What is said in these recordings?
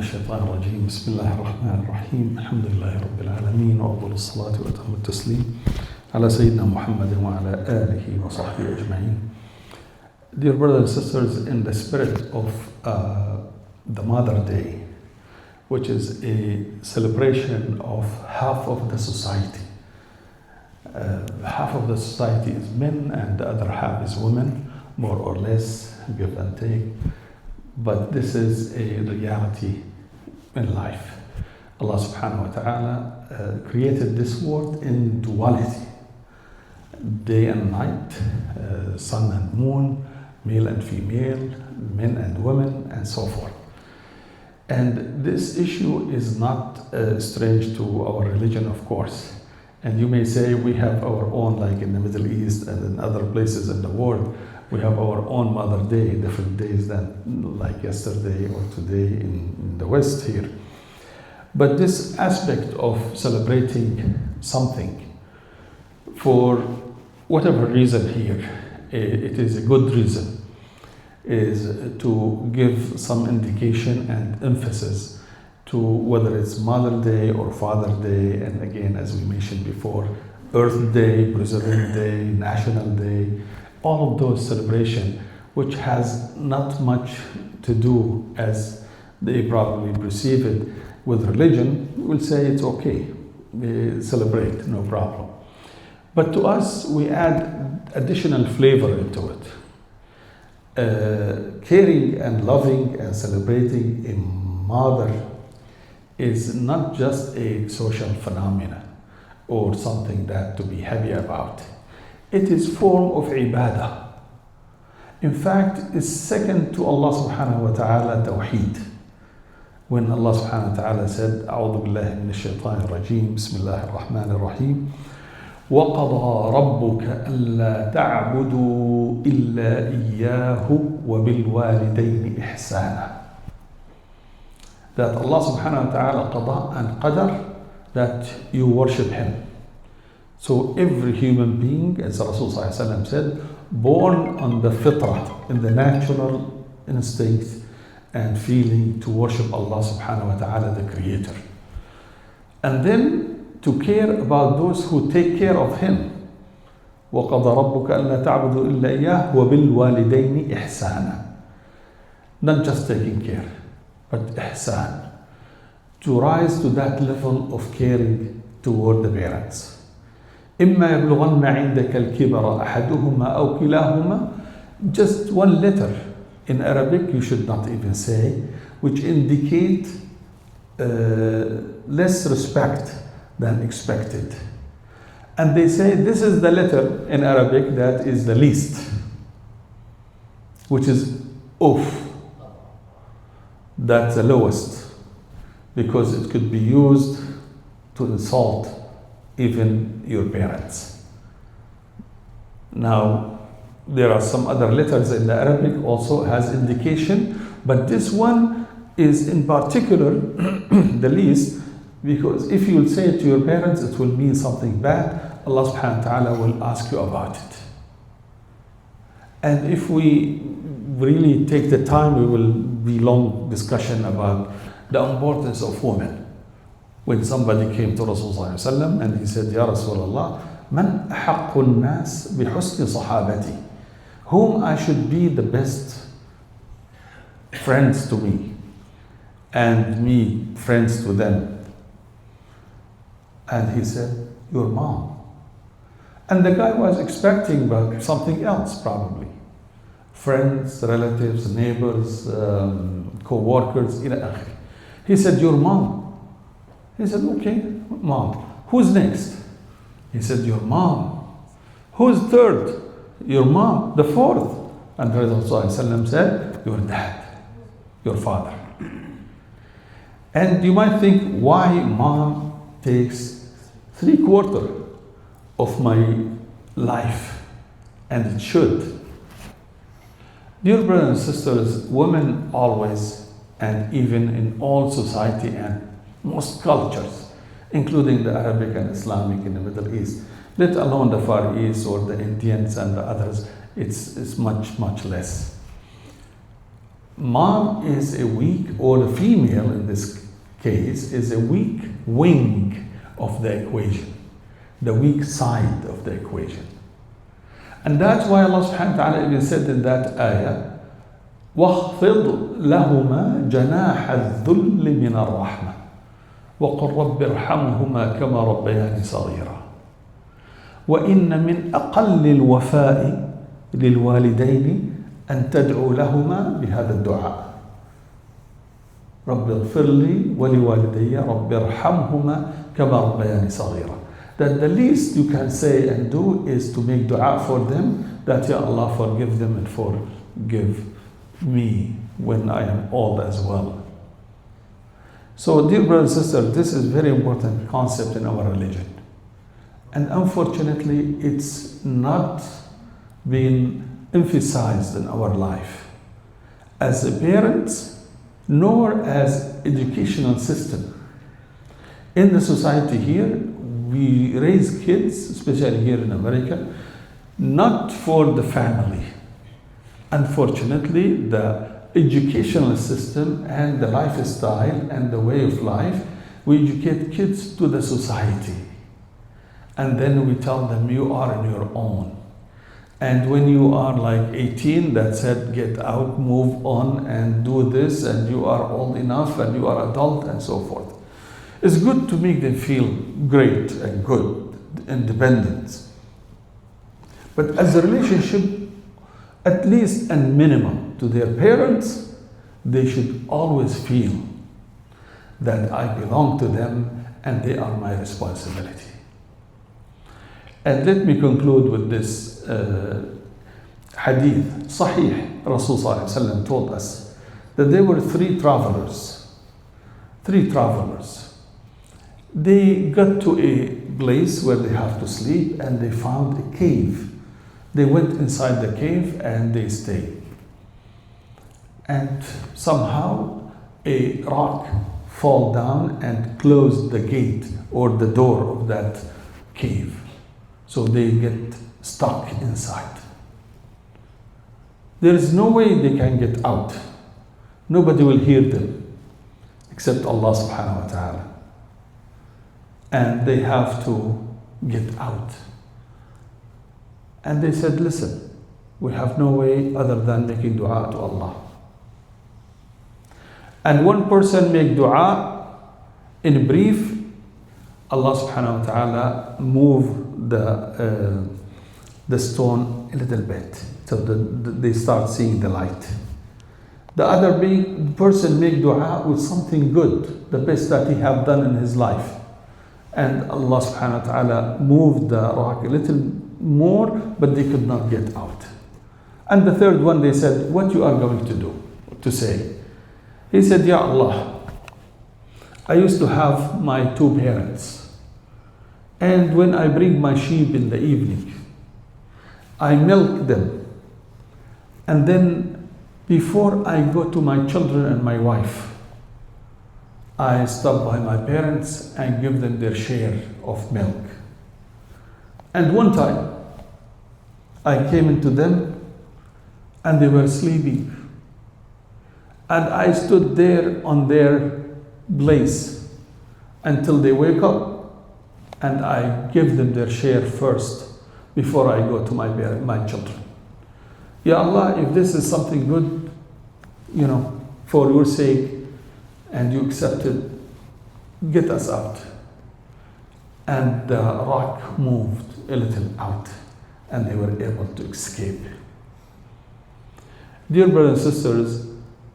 الشيطان الرجيم بسم الله الرحمن الرحيم الحمد لله رب العالمين وأفضل الصلاة وأتم التسليم على سيدنا محمد وعلى آله وصحبه أجمعين. Dear brothers and sisters, in the spirit of the Mother Day, which is a celebration of half of the society. Half of the society is men and the other half is women, more or less, give and take. But this is a reality in life. Allah subhanahu wa ta'ala created this world in duality. Day and night, sun and moon, male and female, men and women, and so forth. And this issue is not strange to our religion, of course. And you may say we have our own, like in the Middle East and in other places in the world, we have our own Mother Day, different days than like yesterday or today in the West here. But this aspect of celebrating something for whatever reason here, it is a good reason, is to give some indication and emphasis to whether it's Mother Day or Father Day, and again, as we mentioned before, Earth Day, President Day, National Day, all of those celebrations, which has not much to do, as they probably perceive it, with religion, we'll say it's okay, we celebrate, no problem. But to us, we add additional flavor into it. Caring and loving and celebrating a mother is not just a social phenomenon or something that to be happy about. It is form of ibadah. In fact, it's second to Allah subhanahu wa ta'ala tawheed. When Allah subhanahu wa ta'ala said, أعوذ بالله من الشيطان الرجيم بسم الله الرحمن الرحيم وقضى ربك ألا تعبدوا إلا إياه وبالوالدين إحسانا. That Allah subhanahu wa ta'ala qada and qadar, that you worship Him. So every human being, as Rasul sallallahu alaihi wasallam said, born on the fitrah, in the natural instinct and feeling to worship Allah subhanahu wa ta'ala, the Creator. And then to care about those who take care of Him. وَقَضَى رَبُّكَ أَلَّا تَعْبُدُوا إِلَّا إِيَّاهُ وَبِالْوَالِدَيْنِ إِحْسَانًا. Not just taking care, but ihsan. To rise to that level of caring toward the parents. إما يبلغن عندك الكبر أحدهما أو كلاهما. Just one letter in Arabic, you should not even say, which indicate less respect than expected. And they say this is the letter in Arabic that is the least, which is Uf. That's the lowest, because it could be used to insult even your parents. Now, there are some other letters in the Arabic also has indication, but this one is in particular the least, because if you will say it to your parents, it will mean something bad. Allah subhanahu wa ta'ala will ask you about it. And if we really take the time, we will be long discussion about the importance of women. When somebody came to Rasulullah and he said, Ya Rasulullah, man ahaqqun nas bihusni sahabati, whom I should be the best friends to me and me friends to them. And he said, your mom. And the guy was expecting about something else probably. Friends, relatives, neighbors, co-workers, ila akhir. He said, your mom. He said, okay, mom. Who's next? He said, your mom. Who's third? Your mom. The fourth. And Rasulullah said, your dad, your father. And you might think, why mom takes 3/4 of my life? And it should. Dear brothers and sisters, women always, and even in all society and most cultures, including the Arabic and Islamic in the Middle East, let alone the Far East or the Indians and the others, it's much, much less. mom is a weak, or the female in this case, is a weak wing of the equation, the weak side of the equation. And that's why Allah subhanahu wa ta'ala even said in that ayah, وَاخْفِضْ لَهُمَا جَنَاحَ الذُّلِّ مِنَ الرَّحْمَةِ وَقُلْ رَبِّ ارْحَمْهُمَا كَمَا رَبَّيَانِي صَغِيرًا وَإِنَّ مِنْ أَقَلِّ الْوَفَاءِ لِلْوَالِدَيْنِ أن تدعو لهما بهذا الدعاء رب اغفر لي ولوالدي رب ارحمهما كما ربياني صغيرا. That the least you can say and do is to make dua for them, that Ya Allah forgive them and forgive me when I am old as well. So dear brothers and sisters, this is a very important concept in our religion. And unfortunately, it's not been emphasized in our life as a parents, nor as educational system. In the society here, we raise kids, especially here in America, not for the family. Unfortunately, the educational system and the lifestyle and the way of life, we educate kids to the society. And then we tell them, you are on your own. And when you are like 18, that said, get out, move on, and do this, and you are old enough, and you are adult, and so forth. It's good to make them feel great and good, independent. But as a relationship, at least a minimum to their parents, they should always feel that I belong to them and they are my responsibility. And let me conclude with this hadith. Sahih, Rasul Sallallahu Alaihi Wasallam told us that there were three travelers. They got to a place where they have to sleep and they found a cave. They went inside the cave and they stayed. And somehow a rock fell down and closed the gate or the door of that cave. So they get stuck inside. There is no way they can get out. Nobody will hear them except Allah subhanahu wa ta'ala. And they have to get out. And they said, listen, we have no way other than making dua to Allah. And one person make dua, in brief, Allah subhanahu wa ta'ala moved the stone a little bit, so they start seeing the light. The other person make dua with something good, the best that he have done in his life. And Allah subhanahu wa ta'ala moved the rock a little more, but they could not get out. And the third one, they said, what you are going to say? He said, Ya Allah, I used to have my two parents. And when I bring my sheep in the evening, I milk them. And then before I go to my children and my wife, I stop by my parents and give them their share of milk. And one time, I came into them and they were sleeping. And I stood there on their place until they wake up, and I give them their share first before I go to my children. Ya Allah, if this is something good, for your sake, and you accept it, get us out. And the rock moved a little out, and they were able to escape. Dear brothers and sisters,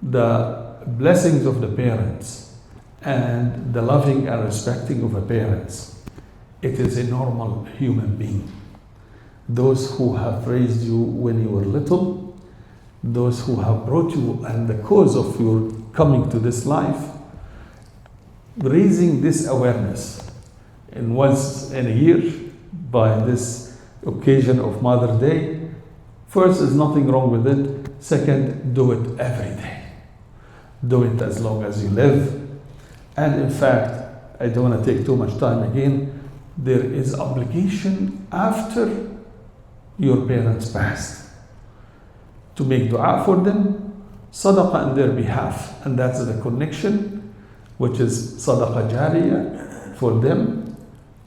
the blessings of the parents and the loving and respecting of the parents, it is a normal human being. Those who have raised you when you were little, those who have brought you and the cause of your coming to this life, raising this awareness in once in a year by this occasion of Mother's Day. First, there's nothing wrong with it. Second, do it every day. Do it as long as you live. And in fact, I don't want to take too much time again, there is obligation after your parents passed to make dua for them, sadaqah on their behalf, and that's the connection, which is sadaqah jariyah for them.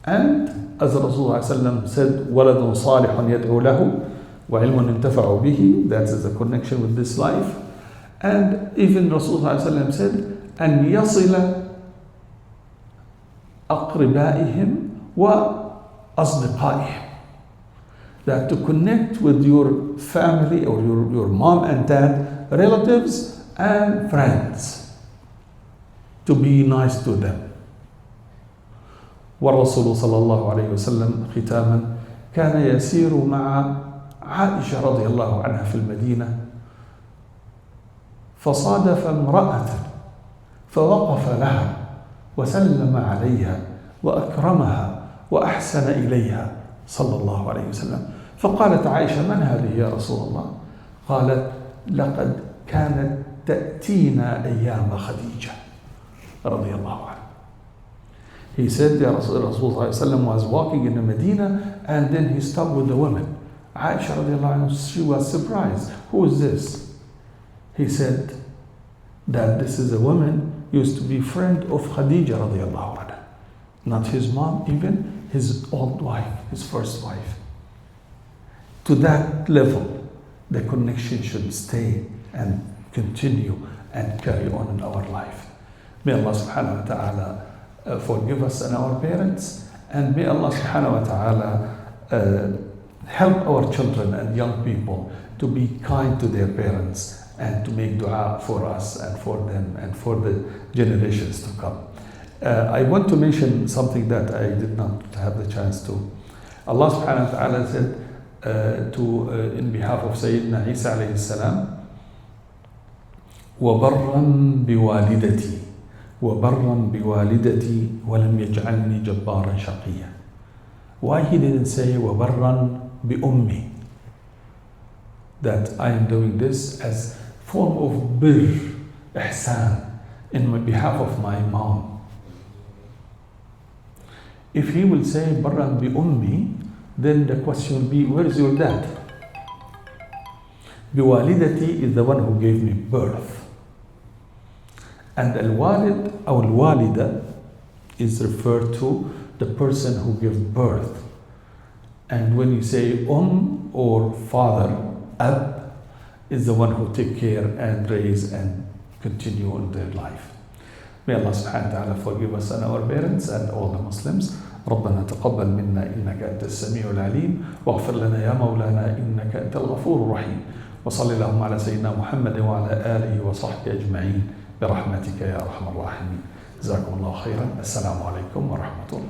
And as Rasulullah said, وَلَدٌ صَالِحٌ يَدْعُو لَهُ وَعِلْمٌ يُنْتَفَعُ بِهِ, that is the connection with this life. And even Rasulullah said, أَنْ يَصِلَ أَقْرِبَائِهِمْ وَأَصْدِقَائِهِمْ, that to connect with your family or your mom and dad, relatives and friends, to be nice to them. والرسول صلى الله عليه وسلم ختاما كان يسير مع عائشة رضي الله عنها في المدينة، فصادف امرأة فوقف لها وسلم عليها وأكرمها وأحسن إليها صلى الله عليه وسلم. فقالت عائشة: من هذه يا رسول الله؟ قالت: لقد كانت تأتينا أيام خديجة رضي الله عنها. He said Rasulullah was walking in the Medina, and then he stopped with the woman. Aisha radiallahu anha, she was surprised. Who is this? He said that this is a woman used to be friend of Khadija radiallahu anha. Not his mom, even his old wife, his first wife. To that level, the connection should stay and continue and carry on in our life. May Allah subhanahu wa ta'ala forgive us and our parents, and may Allah subhanahu wa ta'ala help our children and young people to be kind to their parents and to make dua for us and for them and for the generations to come. I want to mention something that I did not have the chance to. Allah subhanahu wa ta'ala said in behalf of Sayyidina Isa alayhi salam, وَبَرًّا بِوَالِدَتِي وَبَرًّا بِوَالِدَتِي وَلَمْ يَجْعَلْنِي جَبَّارًا شَقِيًّا. Why he didn't say وَبَرًّا بِأُمِّي? That I am doing this as form of bir, ihsan, in behalf of my mom. If he will say بَرًّا بِأُمِّي, then the question will be, where is your dad? بِوَالِدَتِي is the one who gave me birth. And al-walid or al-walida is referred to the person who gives birth. And when you say or father, ab is the one who take care and raise and continue in their life. May Allah subhanahu wa ta'ala forgive us and our parents and all the Muslims. ربنا تقبل منا إنك أنت السميع العليم واغفر لنا يا مولانا إنك أنت الغفور الرحيم وصلى اللهم على سيدنا محمد وعلى آله وصحبه أجمعين برحمتك يا أرحم الراحمين. جزاكم الله خيرا. السلام عليكم ورحمة الله.